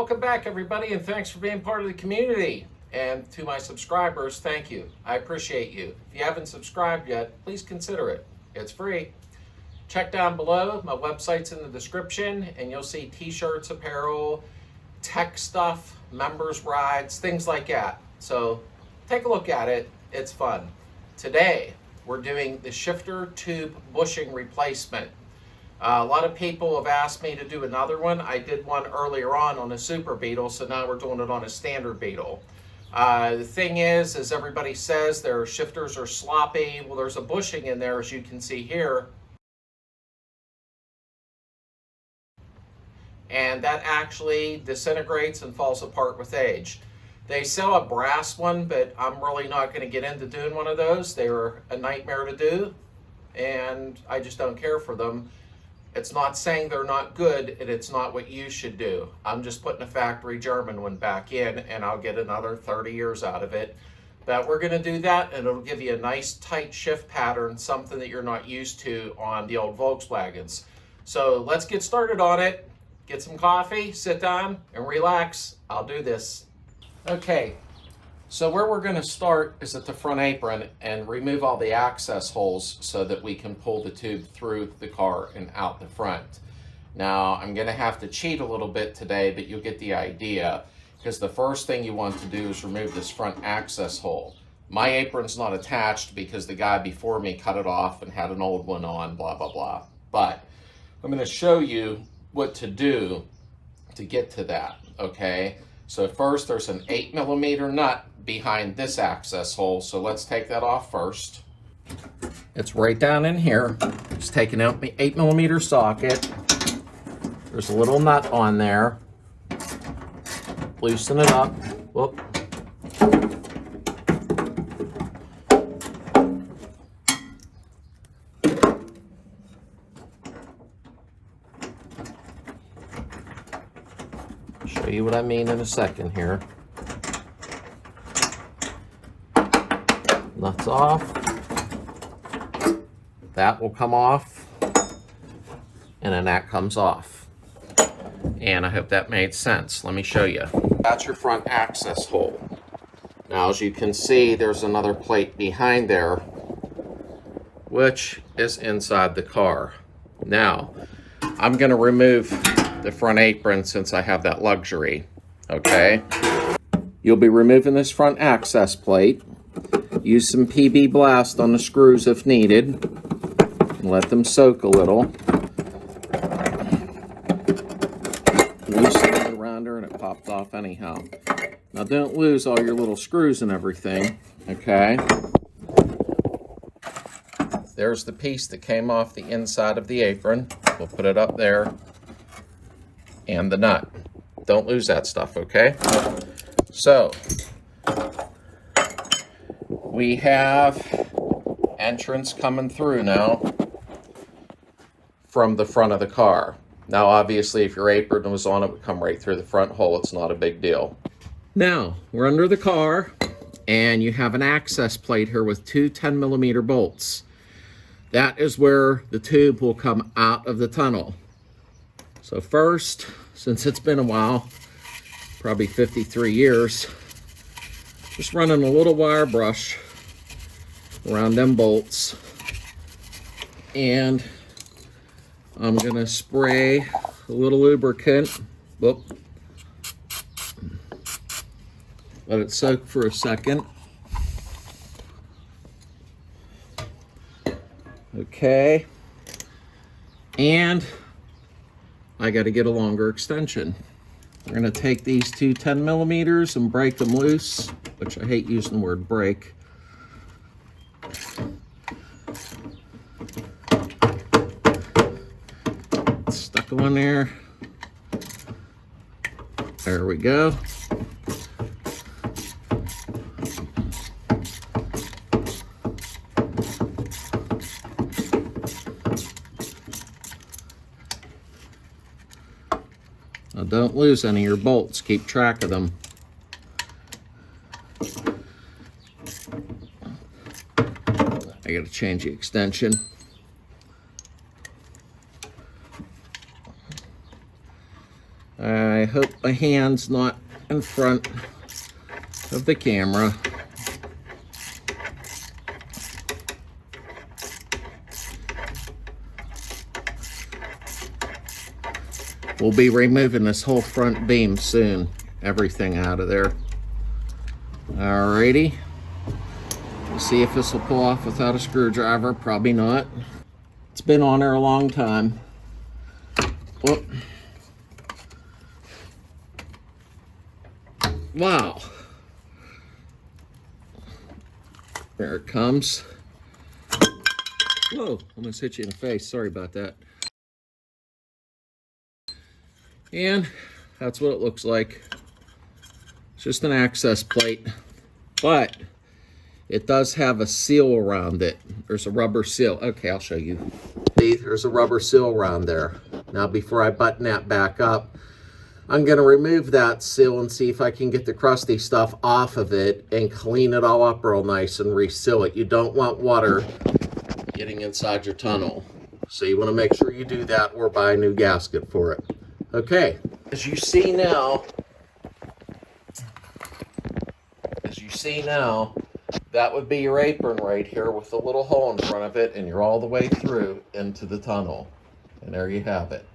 welcome back everybody, and thanks for being part of the community. And to my subscribers, thank you. I appreciate you. If you haven't subscribed yet, please consider it. It's free. Check down below. My website's in the description, and you'll see t-shirts, apparel, tech stuff, members rides, things like that. So take a look at it. It's fun. Today, we're doing the shifter tube bushing replacement. A lot of people have asked me to do another one. I did one earlier on a Super Beetle, so now we're doing it on a standard Beetle. The thing is, as everybody says, their shifters are sloppy. Well, there's a bushing in there, as you can see here. And that actually disintegrates and falls apart with age. They sell a brass one, but I'm really not going to get into doing one of those. They were a nightmare to do, and I just don't care for them. It's not saying they're not good, and it's not what you should do. I'm just putting a factory German one back in, and I'll get another 30 years out of it. But we're going to do that, and it'll give you a nice tight shift pattern, something that you're not used to on the old Volkswagens. So let's get started on it. Get some coffee, sit down, and relax. I'll do this. Okay, so where we're going to start is at the front apron and remove all the access holes so that we can pull the tube through the car and out the front. Now, I'm going to have to cheat a little bit today, but you'll get the idea, because the first thing you want to do is remove this front access hole. My apron's not attached because the guy before me cut it off and had an old one on, blah, blah, blah. But I'm going to show you what to do to get to that, okay? So first, there's an 8mm nut behind this access hole, so let's take that off first. It's right down in here. Just taking out the 8mm socket. There's a little nut on there. Loosen it up. Whoop. Show you what I mean in a second here. Nuts off. That will come off, and then that comes off. And I hope that made sense. Let me show you. That's your front access hole. Now, as you can see, there's another plate behind there, which is inside the car. Now, I'm going to remove the front apron since I have that luxury, okay? You'll be removing this front access plate. Use some PB Blast on the screws if needed. And let them soak a little. Loosen it around her and it popped off anyhow. Now don't lose all your little screws and everything, okay? There's the piece that came off the inside of the apron. We'll put it up there. And the nut. Don't lose that stuff, okay? So, we have entrance coming through now from the front of the car. Now, obviously, if your apron was on, it would come right through the front hole. It's not a big deal. Now, we're under the car, and you have an access plate here with two 10mm bolts. That is where the tube will come out of the tunnel. So first, since it's been a while, probably 53 years, just running a little wire brush around them bolts, and I'm gonna spray a little lubricant. Whoop. Let it soak for a second. Okay, and I got to get a longer extension. We're going to take these two 10mm and break them loose, which I hate using the word break. Stuck on there. There we go. Now don't lose any of your bolts, keep track of them. I gotta change the extension. I hope my hand's not in front of the camera. We'll be removing this whole front beam soon. Everything out of there. Alrighty. See if this will pull off without a screwdriver. Probably not. It's been on there a long time. Whoop. Wow. There it comes. Whoa, almost hit you in the face. Sorry about that. And that's what it looks like. It's just an access plate, but it does have a seal around it. There's a rubber seal. Okay, I'll show you. See, there's a rubber seal around there. Now, before I button that back up, I'm going to remove that seal and see if I can get the crusty stuff off of it and clean it all up real nice and reseal it. You don't want water getting inside your tunnel. So you want to make sure you do that or buy a new gasket for it. Okay, as you see now, that would be your apron right here with a little hole in front of it, and you're all the way through into the tunnel. And there you have it.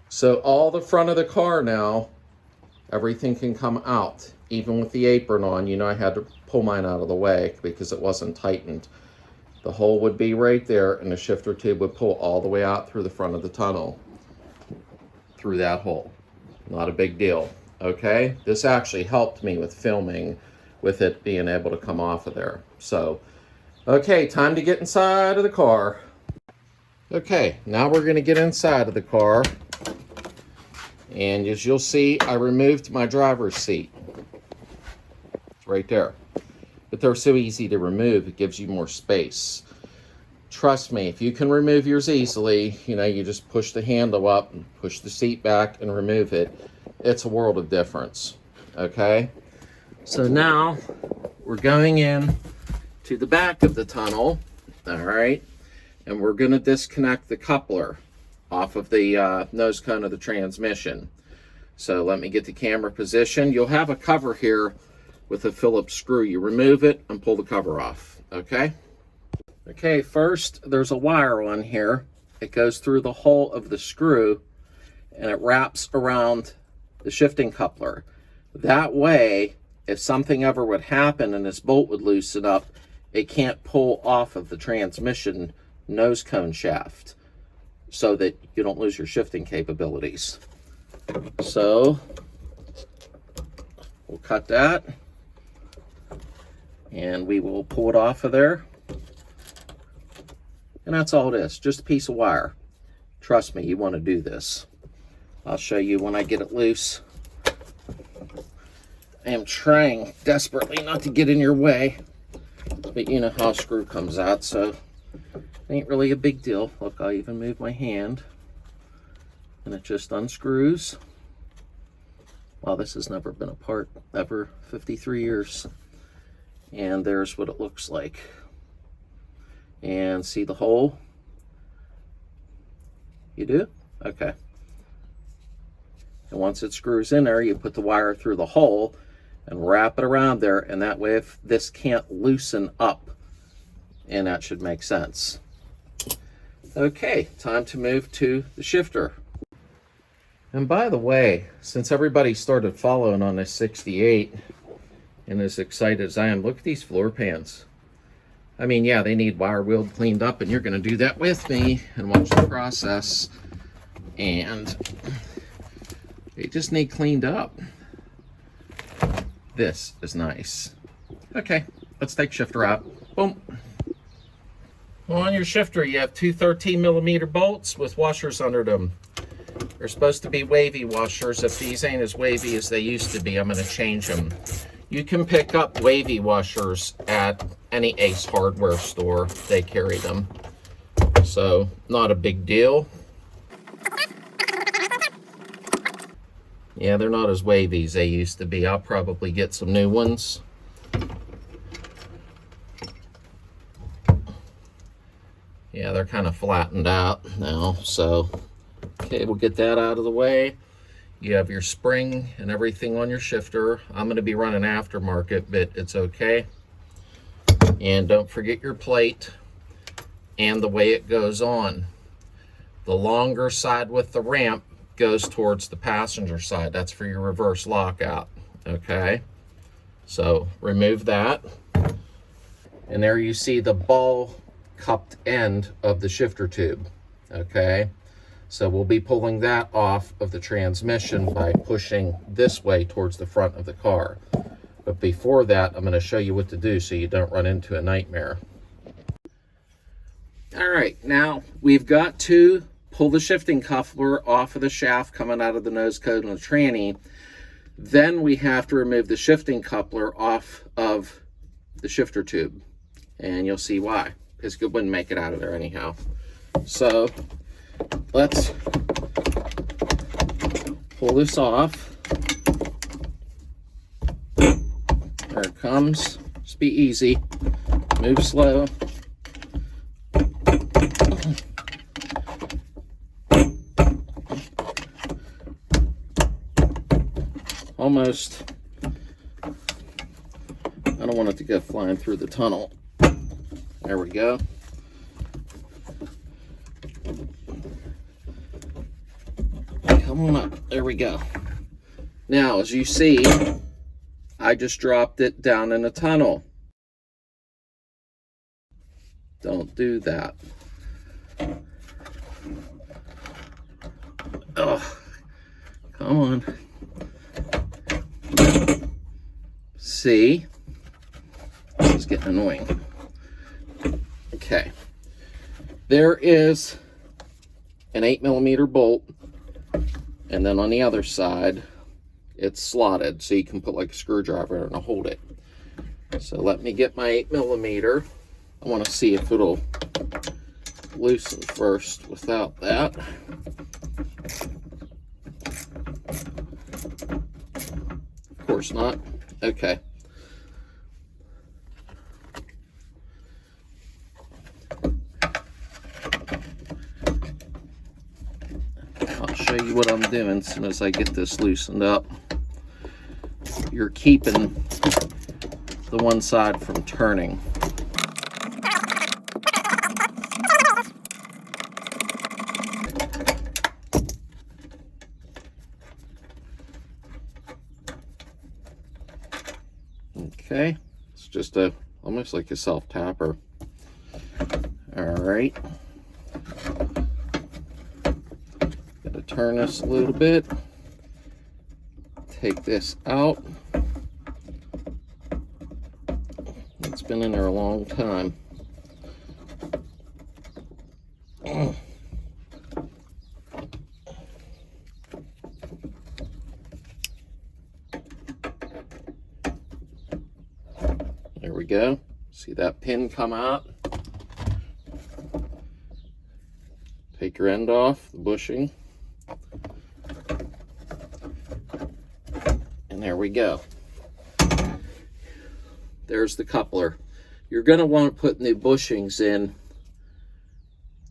So all the front of the car now, everything can come out. Even with the apron on, you know I had to pull mine out of the way because it wasn't tightened. The hole would be right there, and the shifter tube would pull all the way out through the front of the tunnel, through that hole. Not a big deal, okay? This actually helped me with filming, with it being able to come off of there. So, okay, time to get inside of the car. Okay, now we're gonna get inside of the car. And as you'll see, I removed my driver's seat. It's right there. But they're so easy to remove, it gives you more space. Trust me, if you can remove yours easily, you know, you just push the handle up and push the seat back and remove it. It's a world of difference, okay? So now we're going in to the back of the tunnel, all right? And we're gonna disconnect the coupler off of the nose cone of the transmission. So let me get the camera positioned. You'll have a cover here with a Phillips screw. You remove it and pull the cover off, okay? Okay, first there's a wire on here. It goes through the hole of the screw and it wraps around the shifting coupler. That way, if something ever would happen and this bolt would loosen up, it can't pull off of the transmission nose cone shaft so that you don't lose your shifting capabilities. So we'll cut that. And we will pull it off of there. And that's all it is, just a piece of wire. Trust me, you want to do this. I'll show you when I get it loose. I am trying desperately not to get in your way, but you know how a screw comes out, so it ain't really a big deal. Look, I'll even move my hand, and it just unscrews. Wow, this has never been apart, ever, 53 years. And there's what it looks like. And see the hole? You do? Okay. And once it screws in there, you put the wire through the hole and wrap it around there, and that way if this can't loosen up, and that should make sense. Okay, time to move to the shifter. And by the way, since everybody started following on this 68, and as excited as I am, look at these floor pans. I mean, yeah, they need wire wheeled, cleaned up, and you're going to do that with me and watch the process. And they just need cleaned up. This is nice. Okay, let's take shifter out. Boom. Well, on your shifter, you have two 13mm bolts with washers under them. They're supposed to be wavy washers. If these ain't as wavy as they used to be, I'm going to change them. You can pick up wavy washers at any Ace Hardware store. They carry them. So, not a big deal. Yeah, they're not as wavy as they used to be. I'll probably get some new ones. Yeah, they're kind of flattened out now, so Okay, we'll get that out of the way. You have your spring and everything on your shifter. I'm going to be running aftermarket, but it's okay. And don't forget your plate and the way it goes on. The longer side with the ramp goes towards the passenger side. That's for your reverse lockout. Okay, so remove that. And there you see the ball cupped end of the shifter tube. Okay, so we'll be pulling that off of the transmission by pushing this way towards the front of the car. But before that, I'm going to show you what to do so you don't run into a nightmare. All right, now we've got to pull the shifting coupler off of the shaft coming out of the nose cone and the tranny. Then we have to remove the shifting coupler off of the shifter tube. And you'll see why, because it wouldn't make it out of there anyhow. So let's pull this off. There it comes. Just be easy. Move slow. Almost. I don't want it to go flying through the tunnel. There we go. Come on up. There we go. Now, as you see, I just dropped it down in a tunnel. Don't do that. Oh, come on. See? This is getting annoying. Okay. There is an 8mm bolt, and then on the other side, it's slotted, so you can put like a screwdriver in it and hold it. So let me get my 8mm. I want to see if it'll loosen first without that. Of course not. Okay. I'll show you what I'm doing as soon as I get this loosened up. You're keeping the one side from turning. Okay, it's just almost like a self-tapper. All right. Gotta turn this a little bit. Take this out. It's been in there a long time. There we go. See that pin come out? Take your end off, the bushing. And there we go. There's the coupler. You're going to want to put new bushings in.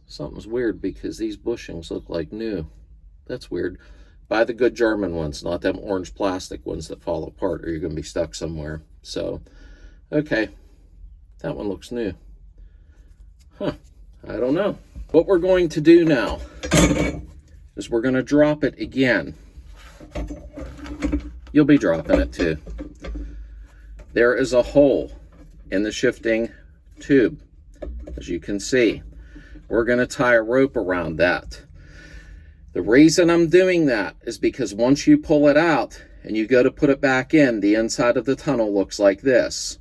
Something's weird because these bushings look like new. That's weird. Buy the good German ones, not them orange plastic ones that fall apart or you're going to be stuck somewhere. So, okay. That one looks new. Huh. I don't know. What we're going to do now is we're going to drop it again. You'll be dropping it too. There is a hole in the shifting tube, as you can see. We're going to tie a rope around that. The reason I'm doing that is because once you pull it out and you go to put it back in, the inside of the tunnel looks like this.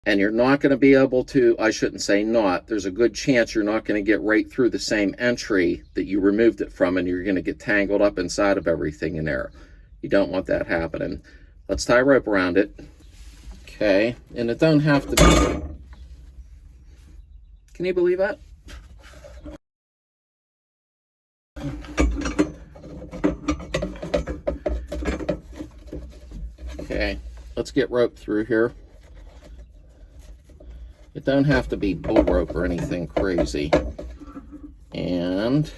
And you're not going to be able to, I shouldn't say not, there's a good chance you're not going to get right through the same entry that you removed it from, and you're going to get tangled up inside of everything in there. You don't want that happening. Let's tie a rope around it. Okay, and it don't have to be... Can you believe that? Okay, let's get rope through here. It don't have to be bull rope or anything crazy. And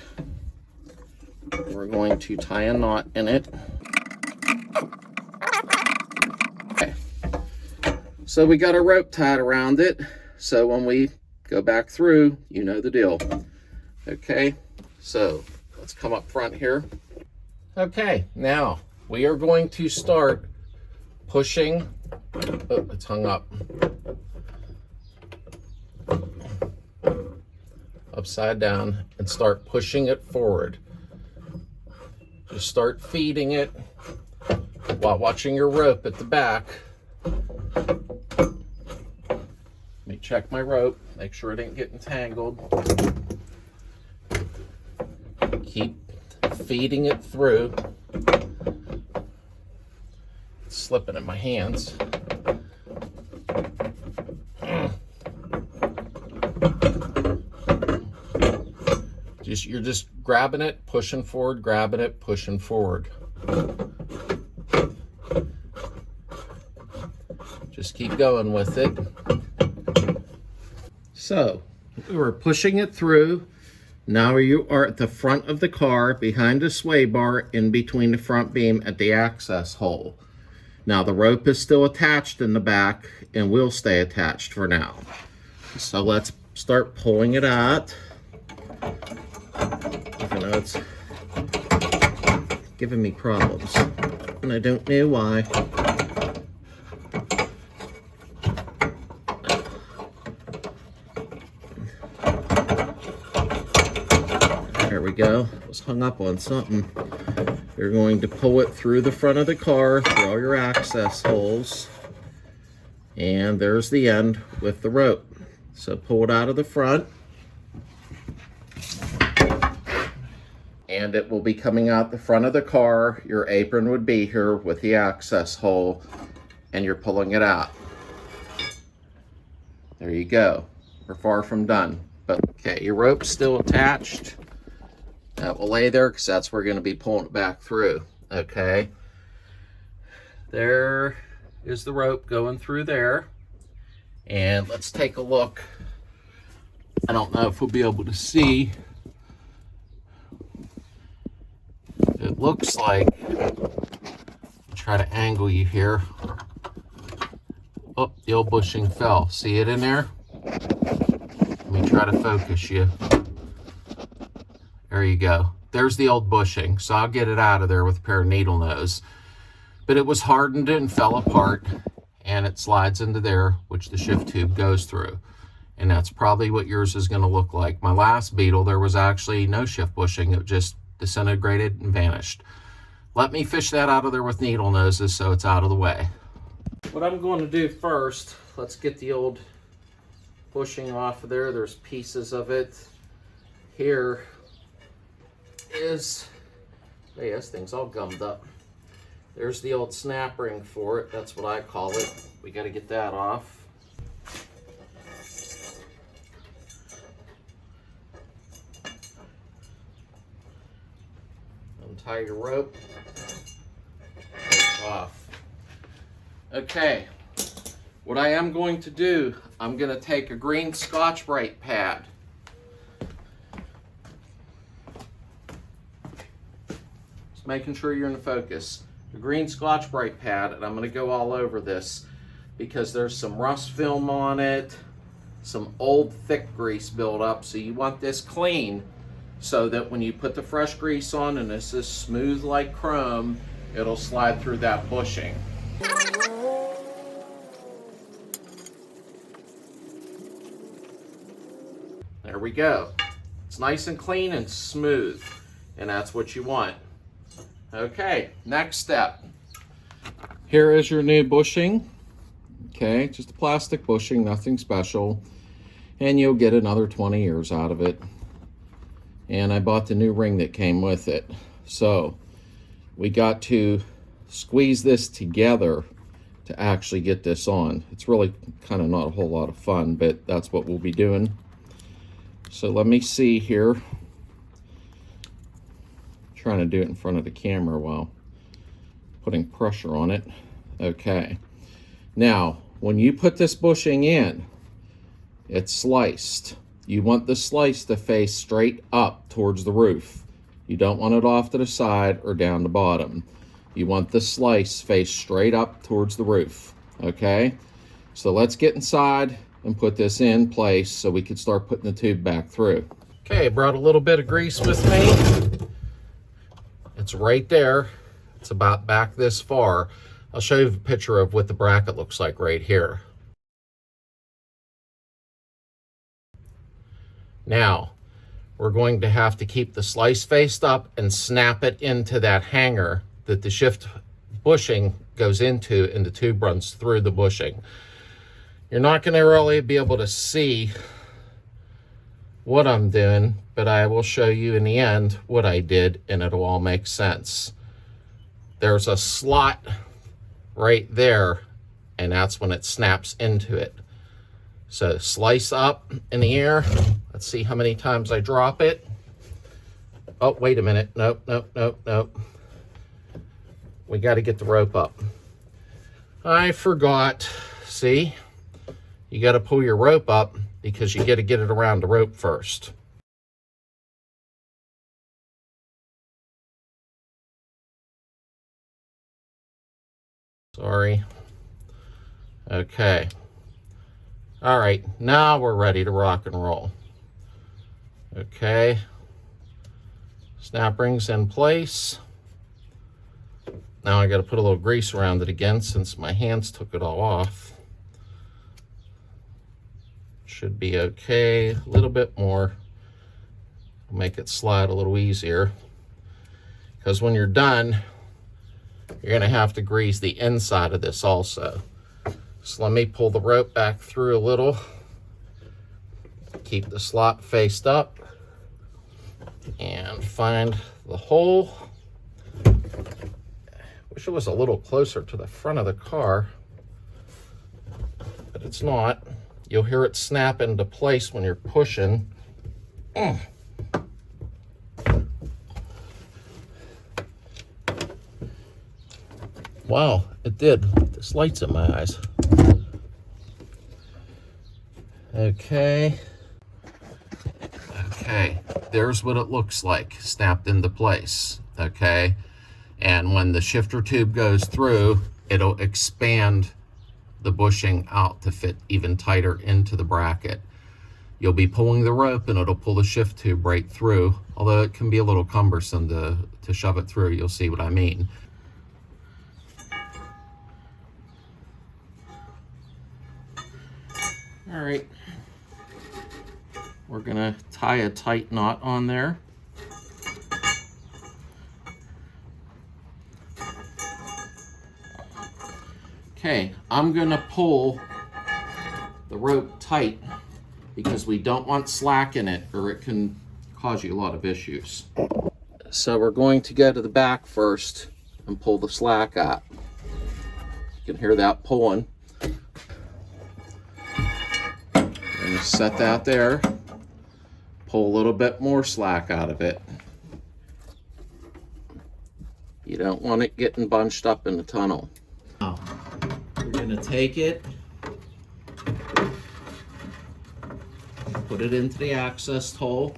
we're going to tie a knot in it. Okay. So we got a rope tied around it. So when we go back through, you know the deal. Okay, so let's come up front here. Okay, now we are going to start pushing. Oh, it's hung up. Upside down and start pushing it forward. Just start feeding it while watching your rope at the back. Let me check my rope, make sure it ain't getting tangled. Keep feeding it through. It's slipping in my hands. You're just grabbing it, pushing forward, grabbing it, pushing forward. Just keep going with it. So, we were pushing it through. Now you are at the front of the car, behind the sway bar, in between the front beam at the access hole. Now the rope is still attached in the back and will stay attached for now. So let's start pulling it out. Even though it's giving me problems, and I don't know why. There we go. It was hung up on something. You're going to pull it through the front of the car, through all your access holes, and there's the end with the rope. So pull it out of the front, and it will be coming out the front of the car. Your apron would be here with the access hole, and you're pulling it out. There you go. We're far from done. But okay, your rope's still attached. That will lay there because that's where we're going to be pulling it back through. Okay. There is the rope going through there. And let's take a look. I don't know if we'll be able to see. It looks like, I'll try to angle you here. Oh, the old bushing fell. See it in there? Let me try to focus you. There you go. There's the old bushing. So I'll get it out of there with a pair of needle nose. But it was hardened and fell apart, and it slides into there, which the shift tube goes through. And that's probably what yours is going to look like. My last Beetle, there was actually no shift bushing. It just disintegrated and vanished. Let me fish that out of there with needle noses so it's out of the way. What I'm going to do first, let's get the old bushing off of there. There's pieces of it. Here is, hey, this thing's all gummed up. There's the old snap ring for it. That's what I call it. We got to get that off. Untie your rope. Off. Okay. What I am going to do, I'm going to take a green Scotch-Brite pad. Just making sure you're in focus. The green Scotch-Brite pad, and I'm going to go all over this because there's some rust film on it, some old thick grease buildup, so you want this clean so that when you put the fresh grease on and this is smooth like chrome, it'll slide through that bushing. There we go. It's nice and clean and smooth, and that's what you want. Okay, next step. Here is your new bushing. Okay, just a plastic bushing, nothing special. And you'll get another 20 years out of it. And I bought the new ring that came with it. So we got to squeeze this together to actually get this on. It's really kind of not a whole lot of fun, but that's what we'll be doing. So let me see here. Trying to do it in front of the camera while putting pressure on it. Okay. Now, when you put this bushing in, it's sliced. You want the slice to face straight up towards the roof. You don't want it off to the side or down the bottom. You want the slice face straight up towards the roof, okay? So let's get inside and put this in place so we can start putting the tube back through. Okay, brought a little bit of grease with me. It's right there. It's about back this far. I'll show you a picture of what the bracket looks like right here. Now, we're going to have to keep the slice faced up and snap it into that hanger that the shift bushing goes into, and the tube runs through the bushing. You're not going to really be able to see what I'm doing, but I will show you in the end what I did, and it'll all make sense. There's a slot right there, and that's when it snaps into it. So slice up in the air. Let's see how many times I drop it. Oh, wait a minute. Nope, nope, nope, nope. We got to get the rope up. I forgot. See? You got to pull your rope up because you got to get it around the rope first. Sorry. Okay. All right, now we're ready to rock and roll. Okay. Snap rings in place. Now I got to put a little grease around it again since my hands took it all off. Should be okay. A little bit more. Make it slide a little easier. Because when you're done, you're going to have to grease the inside of this also. So let me pull the rope back through a little. Keep the slot faced up. And find the hole. Wish it was a little closer to the front of the car, but it's not. You'll hear it snap into place when you're pushing. Wow, it did. This light's in my eyes. Okay. Okay, there's what it looks like, snapped into place, okay? And when the shifter tube goes through, it'll expand the bushing out to fit even tighter into the bracket. You'll be pulling the rope and it'll pull the shift tube right through, although it can be a little cumbersome to shove it through. You'll see what I mean. All right, we're gonna tie a tight knot on there. Okay, I'm gonna pull the rope tight because we don't want slack in it or it can cause you a lot of issues. So we're going to go to the back first and pull the slack out. You can hear that pulling. And just set that there. Pull a little bit more slack out of it. You don't want it getting bunched up in the tunnel. Now, we're going to take it, put it into the access hole.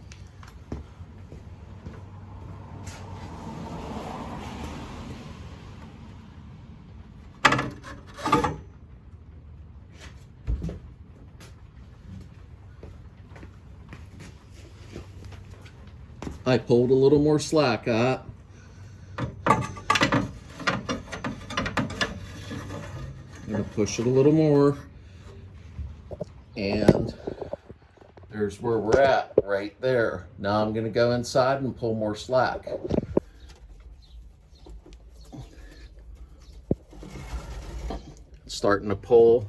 I pulled a little more slack out. I'm going to push it a little more. And there's where we're at, right there. Now I'm going to go inside and pull more slack. Starting to pull.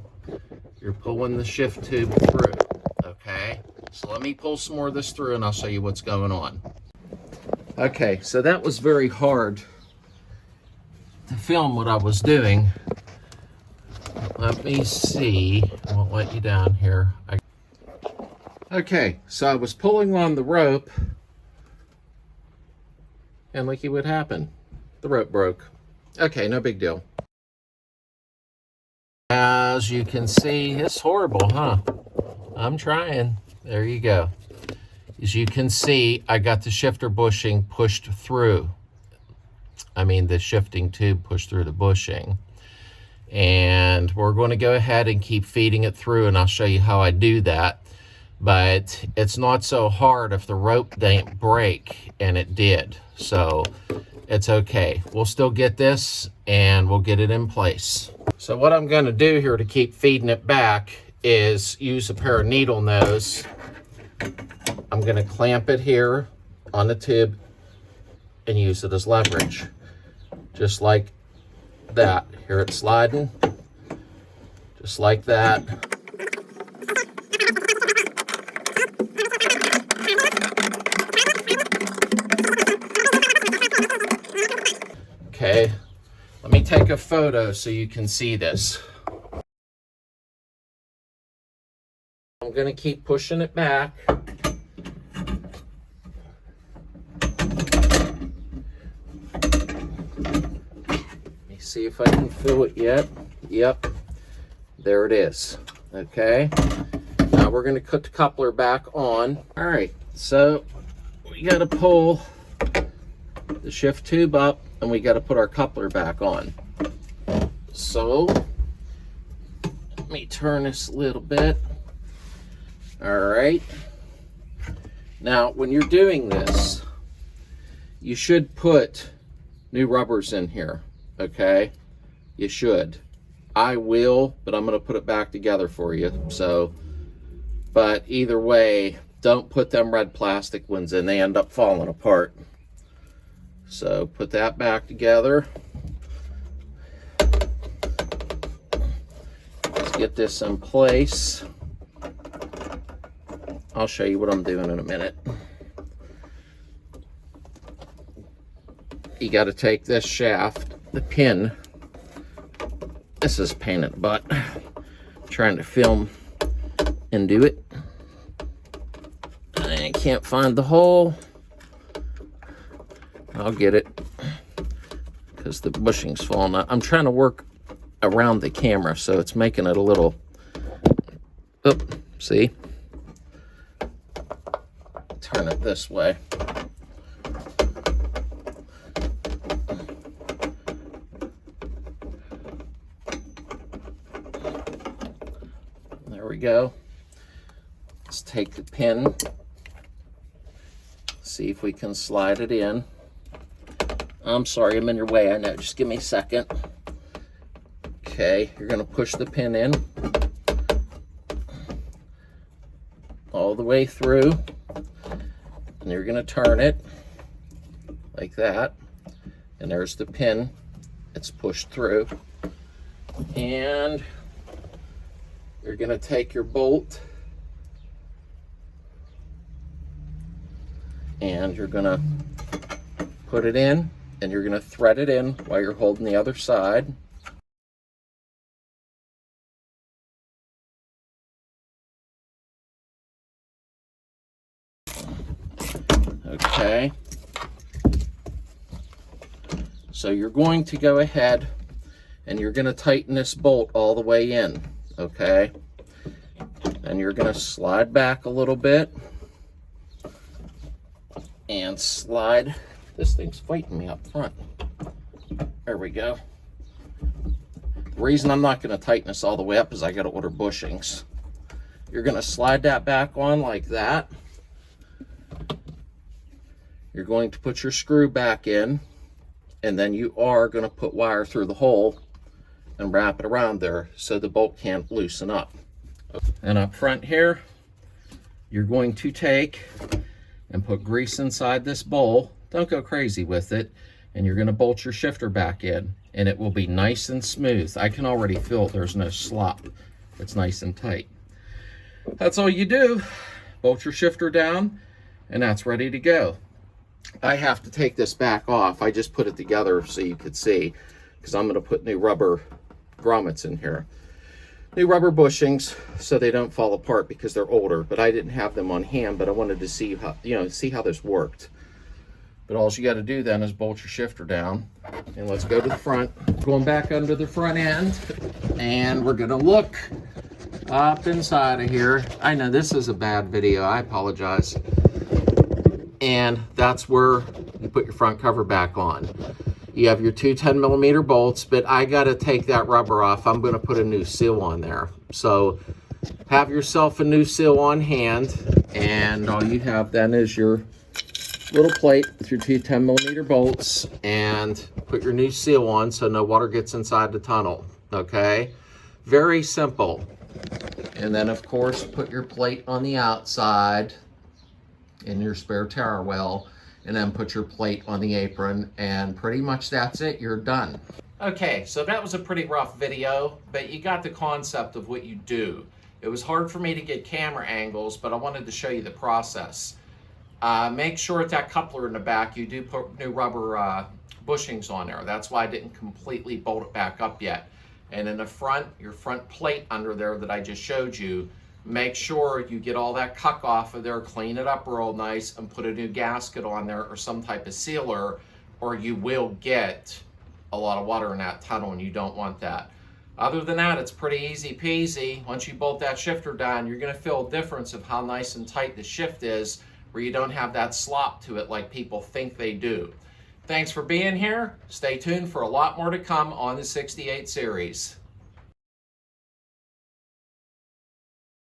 You're pulling the shift tube through, okay? So let me pull some more of this through and I'll show you what's going on. Okay, so that was very hard to film what I was doing. Let me see. I won't let you down here. Okay, so I was pulling on the rope and look at what happened. The rope broke. Okay, no big deal. As you can see, it's horrible, huh? I'm trying. There you go. As you can see, I got the shifter bushing pushed through. I mean, the shifting tube pushed through the bushing. And we're going to go ahead and keep feeding it through, and I'll show you how I do that. But it's not so hard if the rope didn't break, and it did. So it's okay. We'll still get this, and we'll get it in place. So what I'm going to do here to keep feeding it back is use a pair of needle nose. I'm going to clamp it here on the tube and use it as leverage. Just like that. Here it's sliding. Just like that. Okay, let me take a photo so you can see this. I'm going to keep pushing it back. See if I can fill it yet. Yep, there it is. Okay, now we're going to put the coupler back on. All right, so we got to pull the shift tube up, and we got to put our coupler back on. So let me turn this a little bit. All right, now when you're doing this, you should put new rubbers in here. Okay, you should. I will, but I'm going to put it back together for you. So, but either way, don't put them red plastic ones in. They end up falling apart. So put that back together. Let's get this in place. I'll show you what I'm doing in a minute. You got to take this shaft, the pin. This is a pain in the butt. Trying to film and do it. I can't find the hole. I'll get it because the bushing's falling out. I'm trying to work around the camera, so it's making it a little. Oh, see? Turn it this way. There we go. Let's take the pin, see if we can slide it in. I'm sorry, I'm in your way, I know. Just give me a second. Okay, you're going to push the pin in all the way through, and you're going to turn it like that, and there's the pin. It's pushed through, and you're going to take your bolt and you're going to put it in, and you're going to thread it in while you're holding the other side. Okay. So you're going to go ahead and you're going to tighten this bolt all the way in. Okay. And you're going to slide back a little bit and slide. This thing's fighting me up front. There we go. The reason I'm not going to tighten this all the way up is I got to order bushings. You're going to slide that back on like that. You're going to put your screw back in, and then you are going to put wire through the hole and wrap it around there so the bolt can't loosen up. And up front here, you're going to take and put grease inside this bowl. Don't go crazy with it. And you're going to bolt your shifter back in, and it will be nice and smooth. I can already feel there's no slop. It's nice and tight. That's all you do. Bolt your shifter down, and that's ready to go. I have to take this back off. I just put it together so you could see, because I'm going to put new rubber grommets in here. New rubber bushings so they don't fall apart because they're older, but I didn't have them on hand, but I wanted to see how, see how this worked. But all you got to do then is bolt your shifter down, and let's go to the front. Going back under the front end, and we're going to look up inside of here. I know this is a bad video, I apologize. And that's where you put your front cover back on. You have your two 10mm bolts, but I gotta take that rubber off. I'm gonna put a new seal on there. So have yourself a new seal on hand, and all you have then is your little plate with your two 10mm bolts, and put your new seal on so no water gets inside the tunnel, okay? Very simple. And then of course, put your plate on the outside in your spare tower well, and then put your plate on the apron, and pretty much that's it, you're done. Okay, so that was a pretty rough video, but you got the concept of what you do. It was hard for me to get camera angles, but I wanted to show you the process. Make sure at that coupler in the back, you do put new rubber bushings on there. That's why I didn't completely bolt it back up yet. And in the front, your front plate under there that I just showed you, make sure you get all that cuck off of there, clean it up real nice, and put a new gasket on there or some type of sealer, or you will get a lot of water in that tunnel, and you don't want that. Other than that, it's pretty easy peasy. Once you bolt that shifter down, you're gonna feel a difference of how nice and tight the shift is, where you don't have that slop to it like people think they do. Thanks for being here. Stay tuned for a lot more to come on the 68 series.